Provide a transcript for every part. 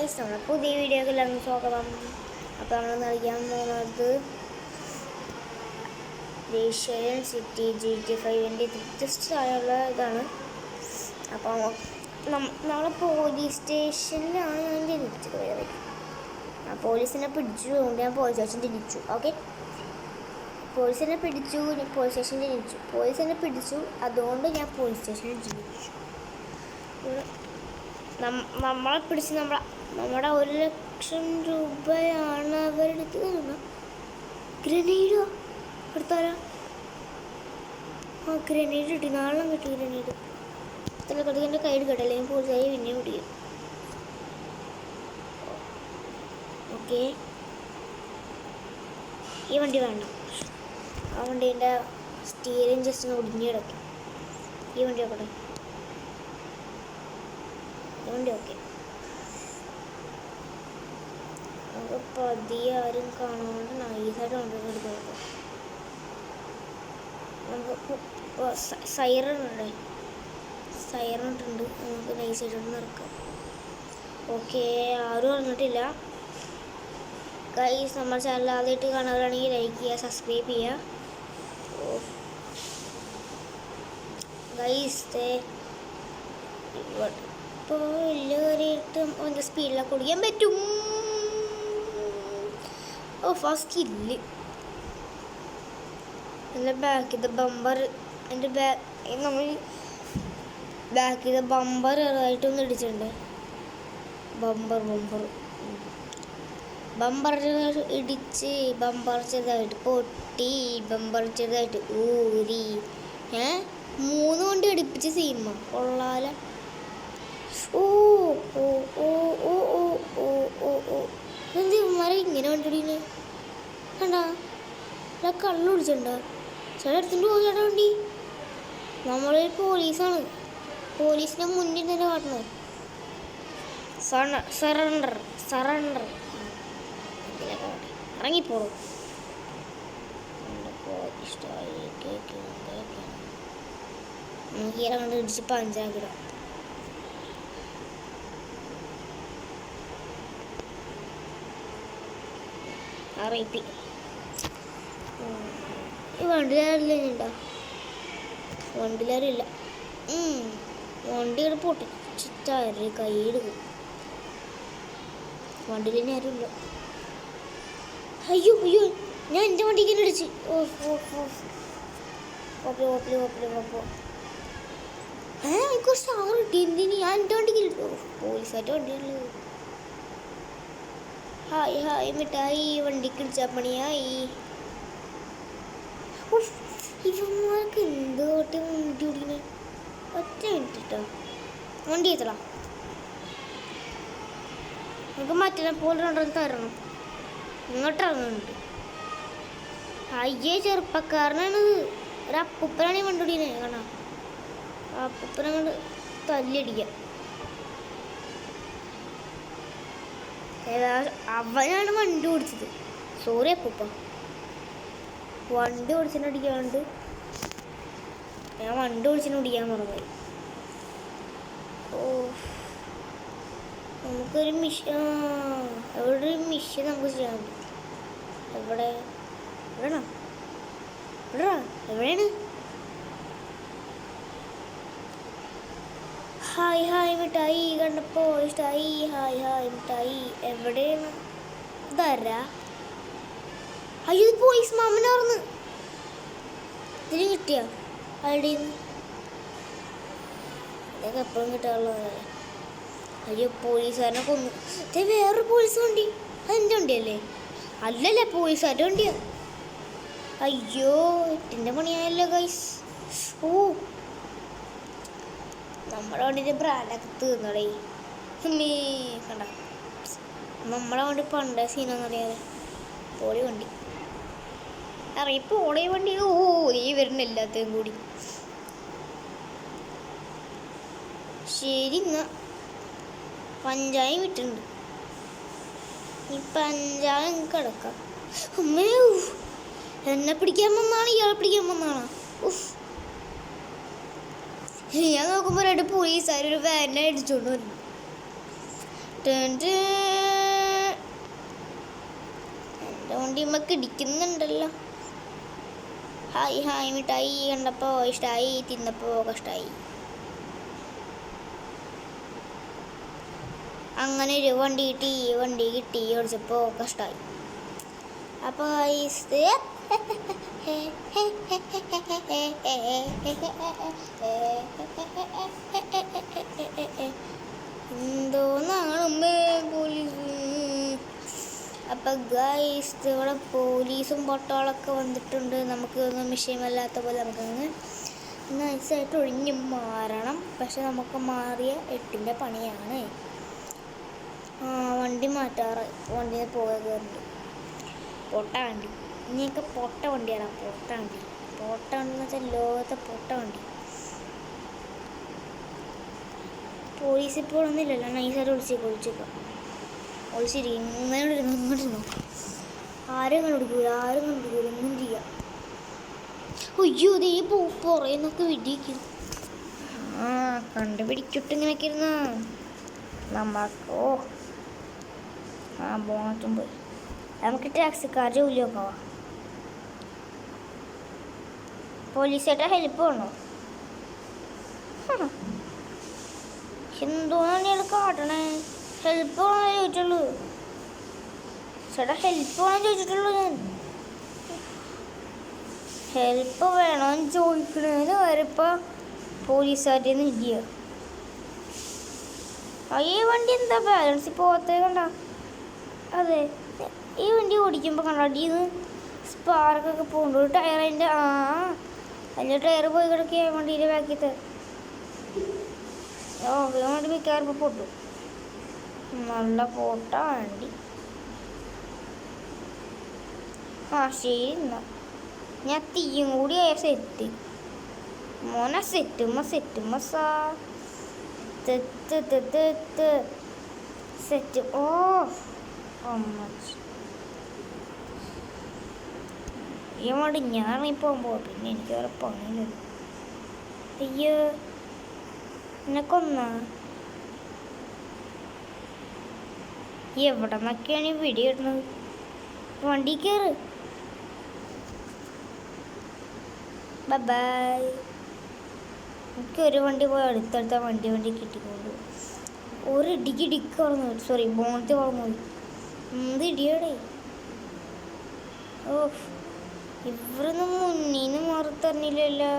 Guys, നമ്മുടെ പുതിയ വീഡിയോയിലേക്ക് സ്വാഗതം. അപ്പോൾ നമ്മൾ കളിക്കാൻ പോകുന്നത് ഏഷ്യൻ സിറ്റി GTA 5 ലേറ്റസ്റ്റ് ആയുള്ള ഇതാണ്. അപ്പോൾ നമ്മളെ പോലീസ് സ്റ്റേഷനിലാണ് ഞാൻ ജനിച്ചത്. ആ പോലീസിനെ പിടിച്ചുകൊണ്ട് ഞാൻ പോലീസ് സ്റ്റേഷൻ ജനിച്ചു. ഓക്കെ, പോലീസിനെ പിടിച്ചു, ഞാൻ പോലീസ് സ്റ്റേഷൻ ജനിച്ചു. പോലീസിനെ പിടിച്ചു, അതുകൊണ്ട് ഞാൻ പോലീസ് സ്റ്റേഷനിൽ ജനിച്ചു. നമ്മളെ പിടിച്ച് നമ്മുടെ 1,00,000 രൂപയാണ് അവരെടുത്ത് തരുന്നത്. ഗ്രനേഡോ എടുത്താരാ? ഗ്രനേഡ് കിട്ടി, നാളെ കിട്ടി ഗ്രനേഡ്. തലക്കടിൻ്റെ കയ്യിൽ കിട്ടല്ലേ, പോലീസായി പിന്നെയും പിടിക്കും. ഓക്കെ, ഈ വണ്ടി വേണ്ട. ആ വണ്ടീൻ്റെ സ്റ്റീറിങ് ജസ്റ്റ് ഒന്ന് ഒടിഞ്ഞു കിടക്കും. ഈ വണ്ടി നോക്കട്ടെ, വണ്ടി ഓക്കെ. നമുക്ക് പതിയെ ആരും കാണാണ്ട് നൈസായിട്ട് വണ്ടി എടുക്കാം. നമുക്ക് സൈറൺ ഉണ്ട്, സൈറൺ ഇട്ടുണ്ട്, നമുക്ക് നൈസായിട്ടൊന്ന് നിറക്കാം. ഓക്കെ, ആരും അറിഞ്ഞിട്ടില്ല ഗൈസ്. നമ്മുടെ ചാനൽ ആദ്യമായിട്ട് കാണുകയാണെങ്കിൽ ലൈക്ക് ചെയ്യുക, സബ്സ്ക്രൈബ് ചെയ്യുക ഗൈസ്. ഇപ്പോൾ എല്ലാവരെയും ഒന്ന് സ്പീഡിലൊക്കെ ഓടിക്കാൻ പറ്റും. ഓ, ഫസ്റ്റ് കില്ല്. എൻ്റെ ബാക്കിത്തെ ബമ്പർ, എൻ്റെ നമ്മൾ ബാക്കിത്തെ ബമ്പർ ചെറുതായിട്ടൊന്ന് ഇടിച്ചിട്ടുണ്ട്. ബമ്പർ ഇടിച്ച്, ബമ്പർ ചെറുതായിട്ട് പൊട്ടി, ബമ്പർ ചെറുതായിട്ട് ഊരി. 3 കൊണ്ട് ഇടിപ്പിച്ച് സീമ കൊള്ളാല. ഓ ഓ ഓ ഓ ഓ ഓ ഓ ഓ എന്ത് ഇവന്മാരെ ഇങ്ങനെ വണ്ടിടിന് കണ്ടാ? കള്ളു പിടിച്ചിട്ടുണ്ടോ? ചേട്ടാ എടുത്തിട്ട് പോകും ചേട്ടാ വണ്ടി. നമ്മളൊരു പോലീസാണ്, പോലീസിനെ മുന്നിൽ തന്നെ കാട്ടണത്. സറണ്ടർ ഇറങ്ങിപ്പോളും. നമുക്ക് കണ്ട് ഇടിച്ച് പഞ്ചാക്കിടാം. RIP. ഈ വണ്ടിയിലാരില്ലുണ്ടോ? വണ്ടിയിലാരില്ല. വണ്ടി ഇവിടെ പൊട്ടിച്ചിട്ടാര് കൈയെടുക്കും. വണ്ടിയിൽ തന്നെ ആരുമില്ല. അയ്യോ അയ്യോ, ഞാൻ എൻ്റെ വണ്ടിക്ക് തന്നെ അടിച്ച്. സ്റ്റാർ കിട്ടി. എന്തിന് ഞാൻ എൻ്റെ വണ്ടിക്ക് ഇട്ടു? പോലീസായിട്ട് വണ്ടിയുള്ളത്. ഹായ് മിഠായി, വണ്ടിക്ക് ഇടിച്ചാൽ പണിയായി. ഇവന്മാർക്ക് എന്തോട്ടെ വണ്ടി ഓടിക്കണേ. ഒറ്റ മിനിറ്റ് കേട്ടോ, വണ്ടി എത്തടാ. നമുക്ക് മറ്റേ പോലെ ഉണ്ടെന്ന് തരണം. ഇങ്ങോട്ട് ഇറങ്ങുന്നുണ്ട്. അയ്യേ, ചെറുപ്പക്കാരനാണ്. ഒരു അപ്പൂപ്പനാണ് ഈ വണ്ടി ഓടിക്കണേ. കാണാം, അപ്പൂപ്പനങ്ങോട്ട് തല്ലിയടിക്കാം. അവനാണ് വണ്ടി ഓടിച്ചത്. സോറി അപ്പൂപ്പ, വണ്ടി ഓടിച്ചിട്ടടിക്കാണ്ട് ഞാൻ വണ്ടി ഓടിച്ചിട്ടടിക്കാൻ മറന്നായി. ഓ, നമുക്കൊരു മിഷൻ, എവിടെ ഒരു മിഷൻ നമുക്ക് ചെയ്യാൻ പറ്റും. എവിടെയാണ് ഹായ് മിഠായി കണ്ടപ്പോ ഇഷ്ടായി. ഹായ് മിഠായി എവിടെയാണ്? ഇതാരാ? അയ്യോ, ഇത് പോലീസ് മാമനാർന്ന്. ഇതിന് കിട്ടിയ അവിടെ ഇതൊക്കെ എപ്പോഴും കിട്ടാറുള്ളതല്ലേ. അയ്യോ, പോലീസുകാരനെ കൊന്നു. വേറൊരു പോലീസ് വണ്ടി. അതെൻ്റെ വണ്ടിയല്ലേ? അല്ലല്ലേ, പോലീസുകാരുടെ വണ്ടിയാ. അയ്യോ, എട്ടിൻ്റെ പണിയായല്ലോ ഗൈസ്. ഓ, നമ്മുടെ വണ്ടിൻ്റെ ബ്രാൻഡൊക്കെ തീർന്നടേ. കണ്ട, നമ്മളെ വണ്ടി പണ്ടേ സീനാന്നറിയാതെ. പോളി വണ്ടി പോളി വണ്ടി. ഓ, നീ വരുന്ന എല്ലാത്തേയും കൂടി. ശരി, എന്നാ പഞ്ചായം വിട്ടുണ്ട്. ഈ പഞ്ചായം കിടക്കാം. അമ്മേ, എന്നെ പിടിക്കാൻ വന്നാണ്, ഇയാളെ പിടിക്കാൻ വന്നാണ്. ഞാൻ നോക്കുമ്പോൾ 2 പോലീസുകാർ ഒരു വാനെ അടിച്ചോണ്ട് വന്നു. വണ്ടിമ്മക്ക് ഇടിക്കുന്നുണ്ടല്ലോ. ഹായ് ഹായ്, മിഠായി കണ്ടപ്പോൾ ഇഷ്ടമായി, തിന്നപ്പോൾ കഷ്ടമായി. അങ്ങനെ ഒരു വണ്ടി കിട്ടി ഓടിച്ചപ്പോൾ കഷ്ടമായി. അപ്പോൾ എന്തോന്നാണ് പോലീസ്. അപ്പം ഗൈസ് ഇവിടെ പോലീസും പൊട്ടോളൊക്കെ വന്നിട്ടുണ്ട്. നമുക്ക് ഒന്നും വിഷയമല്ലാത്ത പോലെ നമുക്കങ്ങ് നൈസായിട്ട് ഒഴിഞ്ഞു മാറണം. പക്ഷെ നമുക്ക് മാറിയ 8ൻ്റെ പണിയാണ്. വണ്ടി മാറ്റാറ്, വണ്ടിയിൽ പോകാറുണ്ട്. പൊട്ട വണ്ടി, ഇനിയൊക്കെ പൊട്ട വണ്ടിയാണ്. പൊട്ട വണ്ടി എന്ന് വെച്ചാൽ ലോകത്തെ പൊട്ട വണ്ടി. പോലീസ് ഇപ്പോൾ ഒന്നുമില്ലല്ലോ, നൈസായിട്ട് ഒളിച്ചേക്കാം. ഇങ്ങോട്ടിരുന്നു. ആരും കണ്ടുപിടിക്കൂല, ഒന്നും ചെയ്യാം. അയ്യോ, ദേ പുറയെന്നൊക്കെ വിടിയിരിക്കുന്നു. കണ്ടുപിടിച്ചിട്ട് ഇങ്ങനെയൊക്കെ ഇരുന്ന നമ്മക്കോ ബോണറ്റും പോയി. നമുക്ക് ടാക്സിക്കാർ ജോലി നോക്കാവാ. പോലീസായിട്ട് ഹെൽപ്പ് വേണോ? എന്തോന്നാണ് ഇയാൾ കാട്ടണേ? ഹെൽപ്പ് വേണോ ചോദിച്ചുള്ളൂ ചേട്ടാ, ഹെൽപ്പ് വേണം ചോദിച്ചിട്ടുള്ളൂ ഞാൻ. ഹെൽപ്പ് വേണമെന്ന് ചോദിക്കണേന്ന് വരെപ്പോൾ പോലീസുകാരുടെ ഇല്ല. ഈ വണ്ടി എന്താ ബാലൻസ് പോകത്തേ കണ്ട? അതെ, ഈ വണ്ടി ഓടിക്കുമ്പോൾ കണ്ട അടിന്ന് സ്പാർക്കൊക്കെ പോകുന്നുണ്ട്. ഒരു ടയർ അതിൻ്റെ അതിൻ്റെ ടയർ പോയി കിടക്കുക വണ്ടീൻ്റെ ബാക്കിത്തെ. വണ്ടി മിക്കവാറും പൊട്ടു. നല്ല പൊട്ട വണ്ടി. ശരി എന്നാ ഞാൻ തീയും കൂടി ആയ സെറ്റ് മോനെ. സെറ്റ് ഈ വണ്ടി ഞാൻ ഇറങ്ങിപ്പോകുമ്പോ പിന്നെ എനിക്ക് വേറെ പണിയില്ലല്ലോ. അയ്യോ, എന്നെക്കൊന്നാ എവിടെ നിന്നൊക്കെയാണ് ഈ വീഡിയോ ഇടുന്നത്? വണ്ടി കയറ്. ബൈ. എനിക്കൊരു വണ്ടി പോയി അടുത്തടുത്ത വണ്ടി കിട്ടിക്കൊണ്ട് ഒരു ഇടിക്ക് വളർന്നു. സോറി, ബോണറ്റ് വളർന്നു പോയി. എന്ത് ഇടിയോടെ. ഇവരൊന്നും മുന്നീന്ന് മാറിത്തരണില്ലല്ലോ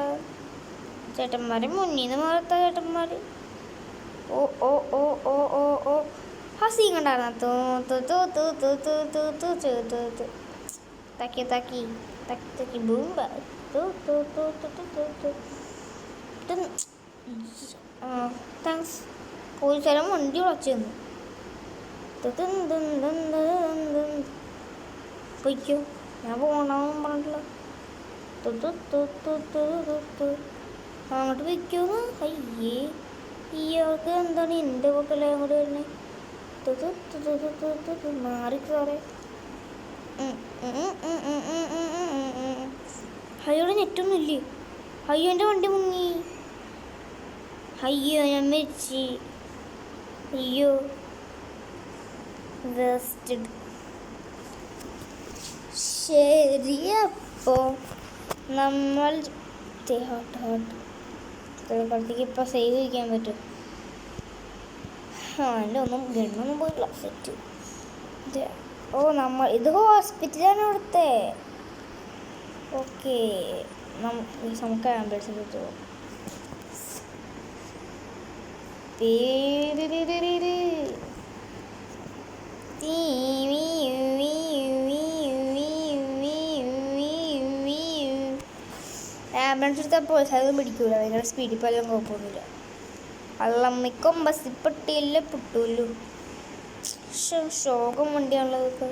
ചേട്ടന്മാരെ. മുന്നീന്ന് മാറത്ത ചേട്ടന്മാർ. ഓ ആ സീൻ കണ്ടായിരുന്നു. തക്കി ബൂമ്പ. താങ്ക്സ്. പോലീസുകാരൻ വണ്ടി വിളച്ചു തന്നു. പൊയ്ക്കോ, ഞാൻ പോകണമെന്നും പറഞ്ഞിട്ടില്ല. അങ്ങോട്ട് പൊയ്ക്കോന്ന്. അയ്യേ, ഇയാൾക്ക് എന്താണ് എൻ്റെ പൊക്കല്ലേ അങ്ങോട്ട് വരുന്നത്? മാറി സാറേ. അയ്യോടെ നെറ്റൊന്നും ഇല്ലേ? അയ്യോ, എൻ്റെ വണ്ടി മുങ്ങി. അയ്യോ, ഞാൻ മരിച്ചു. അയ്യോ, വേസ്റ്റഡ്. ശരി, അപ്പോൾ നമ്മൾ കളിക്ക് ഇപ്പം സേവ് ചെയ്യാൻ പറ്റും. എൻ്റെ ഗണ്ണൊന്നും പോയില്ല. സെറ്റ്. ഇത് ഹോസ്പിറ്റലാണ് ഇവിടുത്തെ. ഓക്കെ, നമുക്ക് ആംബുലൻസിൽ പോകാം. ആംബുലൻസ് എടുത്താൽ പോലീസുകാരൊന്നും പിടിക്കൂല. ഭയങ്കര സ്പീഡിൽ പോയാലും കുഴപ്പമൊന്നുമില്ല. അള്ളമ്മയ്ക്കും ബസ്സിപ്പെട്ടിയല്ലേ പൊട്ടൂല്ലോ. ശോകം വണ്ടിയാണുള്ളതൊക്കെ.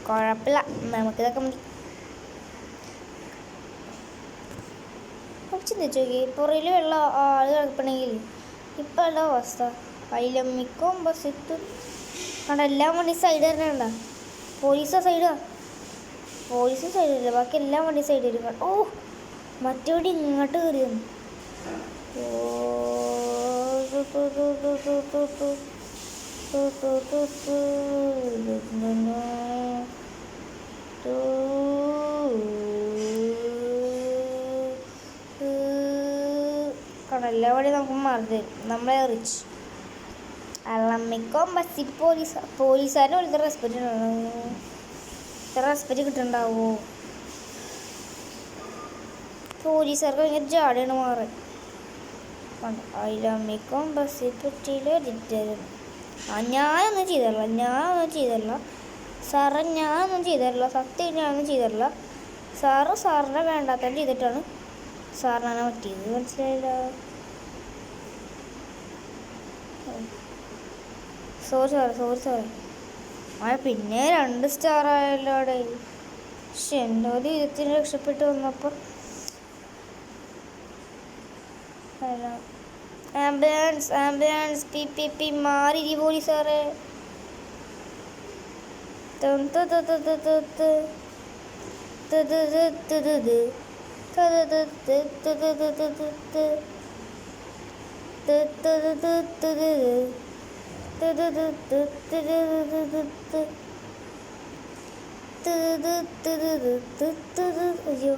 കുഴപ്പമില്ല, നമുക്കിതൊക്കെ മതി. ചിന്തിച്ചു നോക്കി, പുറയിൽ വെള്ള ആൾ കിടപ്പണമെങ്കിൽ ഇപ്പം ഉള്ള അവസ്ഥ. അയിലമ്മിക്കും ബസ്സിട്ട് അവിടെ എല്ലാം വണ്ടി സൈഡ് തന്നെയുണ്ട. പോലീസാ സൈഡാ? പോലീസ് സൈഡില്ല, ബാക്കി എല്ലാം വണ്ടി സൈഡ് വരും. മറ്റേ വണ്ടി ഇങ്ങോട്ട് കയറി വന്നു. കടലിലെ വഴി നമുക്ക് മാറി തരും നമ്മളെ റിച്ച് അല്ലമ്മിക്കോ ബസ്സിൽ പോലീസുകാരന് ഒരു റെസ്പെക്റ്റ് ഉണ്ടാവും. ഇത്ര റെസ്പെക്റ്റ് കിട്ടുന്നുണ്ടാവോ? പോലീസുകാർക്ക് ഭയങ്കര ജാടിയാണ് മാറി. അയിലമ്മിക്കും ബസ്സിൽ പറ്റിയില്ല ജിറ്റായിരുന്നു. ഞാനൊന്നും ചെയ്തല്ല സാറേ, ഞാനൊന്നും ചെയ്തല്ല. സത്യം ഞാനൊന്നും ചെയ്തല്ല സാറിനെ വേണ്ടാത്ത ചെയ്തിട്ടാണ് സാറിനാണ് പറ്റിയത്. മനസ്സിലായില്ല? സോറി സാറേ. പിന്നെ 2 സ്റ്റാർ ആയല്ലോ അവിടെ. പക്ഷെ എൻ്റെ ജീവിതത്തിന് രക്ഷപ്പെട്ട് വന്നപ്പോൾ ആംബുലൻസ് പി മാറി പോലീസുകാരെ. അയ്യോ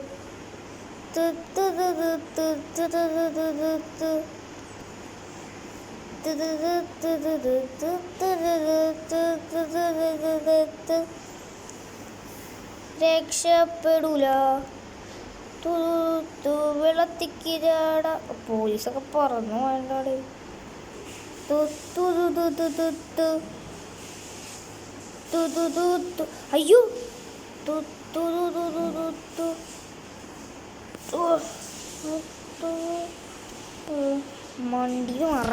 രക്ഷപ്പെടൂല. വെള്ളത്തിക്ക് ചാട. പോലീസൊക്കെ പറന്നു വേണ്ടാടെ. അയ്യോ മണ്ടി മാറ.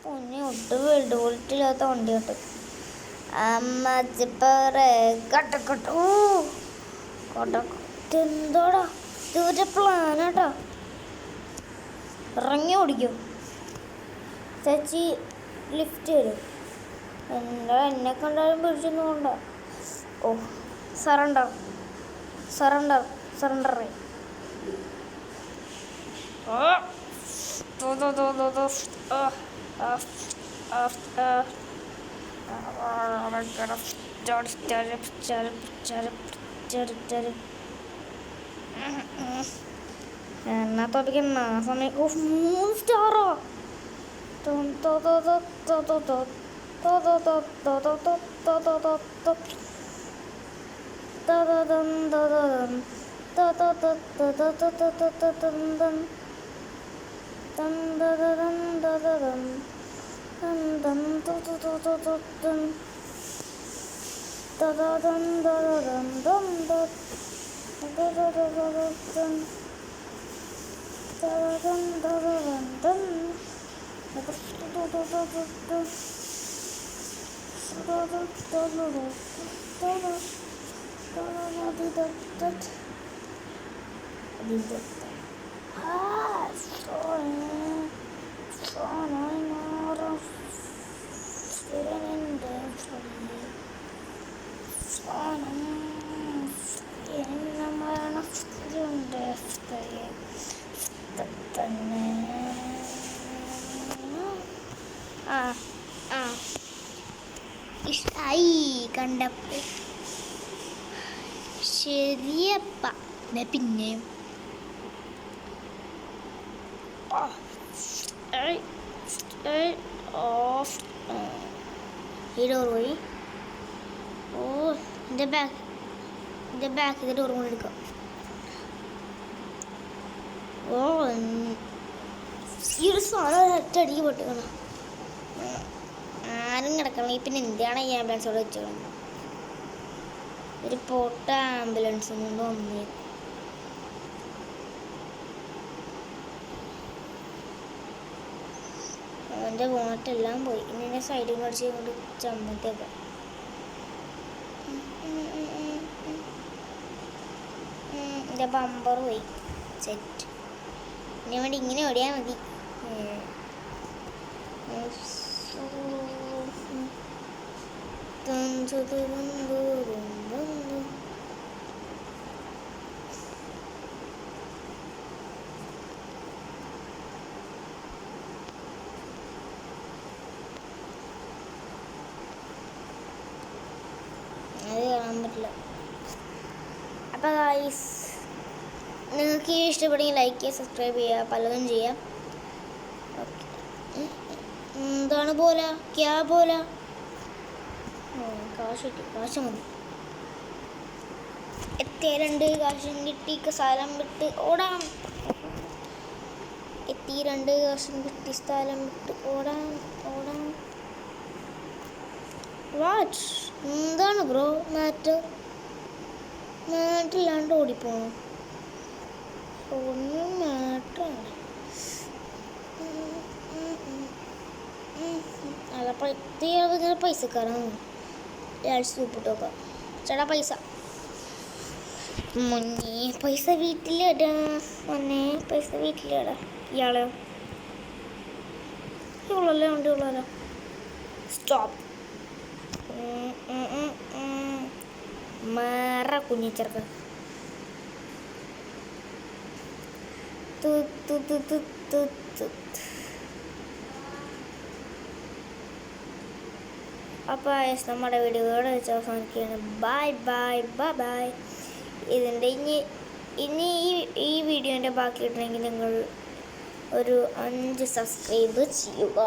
പൊന്നെ ഒട്ടും വേൾഡ് ക്വാളിറ്റി ഇല്ലാത്ത വണ്ടി കേട്ടോ. എന്താടാ ഇതുവരെ പ്ലാനാട്ടാ. ഇറങ്ങി ഓടിക്കും. ചേച്ചി ലിഫ്റ്റ് വരും. എന്നെ കണ്ടാലും പിടിച്ചൊന്നും കൊണ്ട. ഓ സറണ്ടർ. എന്നാ തോപ്പിക്കുന്ന സമയം 3 സ്റ്റാറോ. ഇഷ്ടായി കണ്ടപ്പോ. ശരിയപ്പ പിന്നെയും ഈ ഡോർ വഴി. ഓ എൻ്റെ ബാക്കിൻ്റെ ഡോർ കൂടെ എടുക്കാം. ഓ ഈ ഒരു സാധനം ഒറ്റയടിക്ക് പൊട്ടിക്കണം. ആരും കിടക്കണം. പിന്നെ എന്തിനാണ് ഈ ആംബുലൻസ് അവിടെ വെച്ചോളൂ. ഒരു പൊട്ട ആംബുലൻസ് കൊണ്ട് വന്നേ. അവൻ്റെ ബോണറ്റെല്ലാം പോയി. ഇനി എന്നെ സൈഡിൽ മേടിച്ച് കൊണ്ട് ചമ്മത്തേക്ക. എൻ്റെ ബമ്പർ പോയി. സെറ്റ്. ഇനി വേണ്ടി ഇങ്ങനെ ഓടിയാൽ മതി. ഗായ്സ്, നിങ്ങൾക്ക് ഈ ഇഷ്ടപ്പെടുമെങ്കിൽ ലൈക്ക് ചെയ്യുക, സബ്സ്ക്രൈബ് ചെയ്യുക, പലതും ചെയ്യാം. ഓക്കെ, എന്താണ് പോലെ ക്യാ പോലെ കാശ് കിട്ടി, കാശ് മതി. എത്തിയ 2 കാശും കിട്ടി, സ്ഥലം വിട്ട് ഓടാം. എത്തി 2 കാശും കിട്ടി, സ്ഥലം വിട്ട് ഓടാം. വാട്ട്, എന്താണ് ബ്രോ മാറ്റില്ലാണ്ട് ഓടിപ്പോണു? ഒന്നും മാറ്ററാണ്. അല്ല ഇങ്ങനെ പൈസക്കാരാണ്. സൂപ്പിട്ടോക്കാം ചേട്ടാ, പൈസ മുന്നേ പൈസ വീട്ടിലിടാ. പൈസ വീട്ടിലിടാ. ഇയാളോ ഉള്ളല്ലോ, ഉണ്ട് ഉള്ളല്ലോ. സ്റ്റോപ്പ്. മാറ കുഞ്ഞിച്ചെറുക്ക. അപ്പോൾ നമ്മുടെ വീഡിയോയോടെ വെച്ച് അവസാനിക്കുകയാണ്. Bye bye bye bye. ഇതിൻ്റെ ഇനി ഈ വീഡിയോൻ്റെ ബാക്കി കിട്ടണമെങ്കിൽ നിങ്ങൾ ഒരു 5 സബ്സ്ക്രൈബ് ചെയ്യുക.